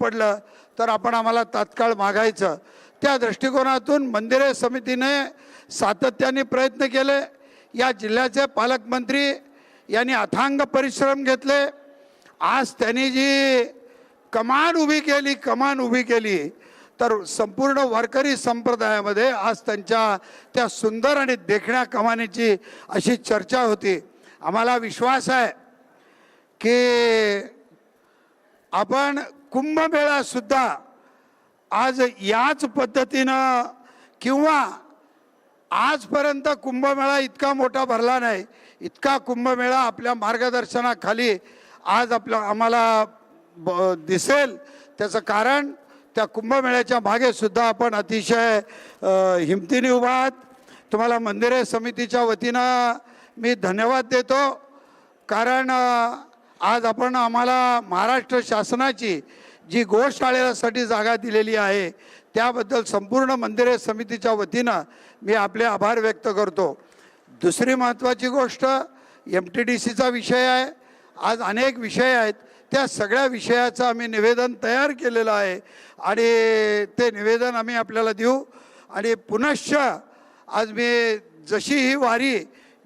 पडलं तर आपण आम्हाला तात्काळ मागायचं। त्या दृष्टिकोनातून मंदिरे समितीने सातत्याने प्रयत्न केले। या जिल्ह्याचे पालकमंत्री यांनी अथांग परिश्रम घेतले। आज त्यांनी जी कमान उभी केली तर संपूर्ण वारकरी संप्रदायामध्ये आज त्यांच्या त्या सुंदर आणि देखण्या कमानीची अशी चर्चा होती। आम्हाला विश्वास आहे की आपण कुंभमेळा सुद्धा आज याच पद्धतीनं किंवा आजपर्यंत कुंभमेळा इतका मोठा भरला नाही, इतका कुंभमेळा आपल्या मार्गदर्शनाखाली आज आम्हाला दिसेल। त्याचं कारण त्या कुंभमेळ्याच्या मागे सुद्धा आपण अतिशय हिमतीने उभा आहात। तुम्हाला मंदिरे समितीच्या वतीनं मी धन्यवाद देतो, कारण आज आपण आम्हाला महाराष्ट्र शासनाची जी गोशाळेसाठी जागा दिलेली आहे त्याबद्दल संपूर्ण मंदिरे समितीच्या वतीनं मी आपले आभार व्यक्त करतो। दुसरी महत्त्वाची गोष्ट MTDCचा विषय आहे। आज अनेक विषय आहेत, त्या सगळ्या विषयाचं आम्ही निवेदन तयार केलेलं आहे आणि ते निवेदन आम्ही आपल्याला देऊ। आणि पुनश्च आज मी जशी ही वारी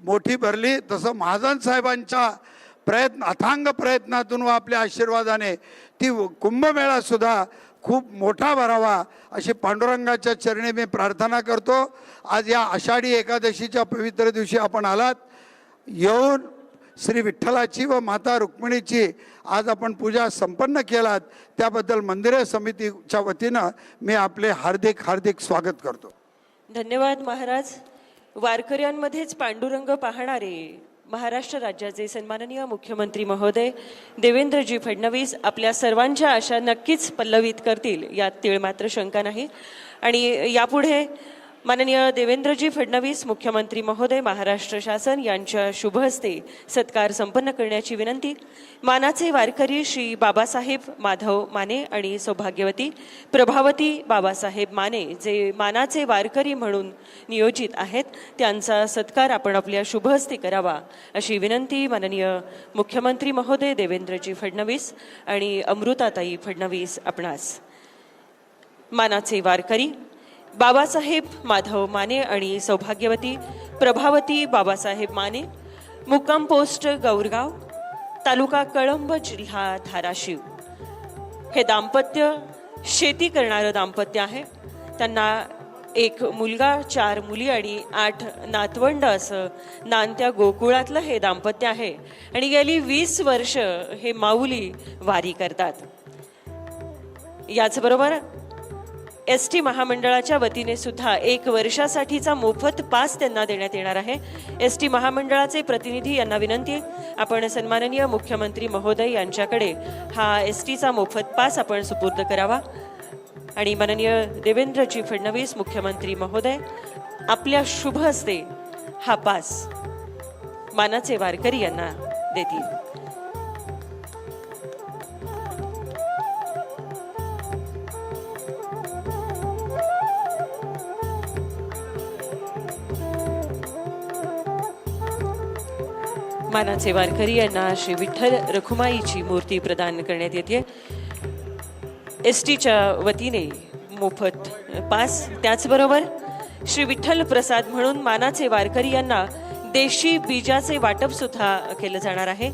मोठी भरली तसं महाजन साहेबांच्या अथांग प्रयत्नातून व आपल्या आशीर्वादाने ती कुंभमेळा सुद्धा खूप मोठा भरावा अशी पांडुरंगाच्या चरणी मी प्रार्थना करतो। आज या आषाढी एकादशीच्या पवित्र दिवशी आपण आलात, येऊन श्री विठ्ठलाची व माता रुक्मिणीची आज आपण पूजा संपन्न केलात, त्याबद्दल मंदिरे समितीच्या वतीनं मी आपले हार्दिक हार्दिक स्वागत करतो। धन्यवाद महाराज। वारकऱ्यांमध्येच पांडुरंग पाहणारे महाराष्ट्र राज्याचे सन्माननीय मुख्यमंत्री महोदय देवेंद्रजी फडणवीस आपल्या सर्वांच्या आशा नक्कीच पल्लवित करतील, यात तीळ मात्र शंका नाही। आणि यापुढे माननीय देवेंद्रजी फडणवीस मुख्यमंत्री महोदय महाराष्ट्र शासन यांच्या शुभ हस्ते सत्कार संपन्न करण्याची विनंती। मानाचे वारकरी श्री बाबासाहेब माधव माने आणि सौभाग्यवती प्रभावती बाबासाहेब माने जे मानाचे वारकरी म्हणून नियोजित आहेत, त्यांचा सत्कार आपण आपल्या शुभ हस्ते करावा अशी विनंती माननीय मुख्यमंत्री महोदय देवेंद्रजी फडणवीस आणि अमृताताई फडणवीस आपणास। मानाचे वारकरी बाबासाहेब माधव माने आणि सौभाग्यवती प्रभावती बाबासाहेब माने, मुक्काम पोस्ट गौरगाव, तालुका कळंब, जिल्हा धाराशिव। हे दाम्पत्य शेती करणारं दाम्पत्य आहे। त्यांना एक मुलगा, 4 मुली आणि 8 नातवंड असं नांदत्या गोकुळातलं हे दाम्पत्य आहे आणि गेली 20 वर्ष हे माऊली वारी करतात। याचबरोबर ST महामंडळाच्या वतीने सुद्धा 1 वर्षासाठीचा मोफत पास त्यांना देण्यात येणार आहे। ST महामंडळाचे प्रतिनिधी यांना विनंती, आपण सन्माननीय मुख्यमंत्री महोदय यांच्याकडे हा STचा मोफत पास आपण सुपूर्द करावा आणि माननीय देवेंद्रजी फडणवीस मुख्यमंत्री महोदय आपल्या शुभ हस्ते हा पास मानाचे वारकरी यांना देतील। मानाचे वारकरी यांना श्री विठ्ठल रखुमाईची मूर्ती प्रदान करण्यात येते। STच्या वतीने मोफत पास, त्याचबरोबर श्री विठ्ठल प्रसाद म्हणून मानाचे वारकरी यांना देशी बीजाचे वाटप सुद्धा केलं जाणार आहे,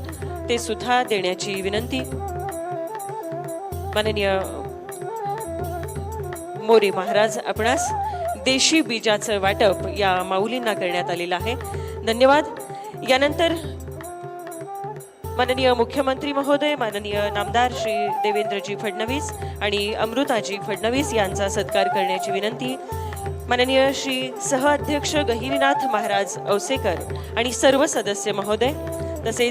ते सुद्धा देण्याची विनंती माननीय मोरे महाराज आपणास देशी बीजाचं वाटप या माऊलींना करण्यात आलेलं आहे। धन्यवाद। यानंतर माननीय मुख्यमंत्री महोदय माननीय नामदार श्री देवेंद्रजी फडणवीस आणि अमृताजी फडणवीस यांचा सत्कार करण्याची विनंती माननीय श्री सहअध्यक्ष गहिनीनाथ महाराज औसेकर आणि सर्व सदस्य महोदय तसेच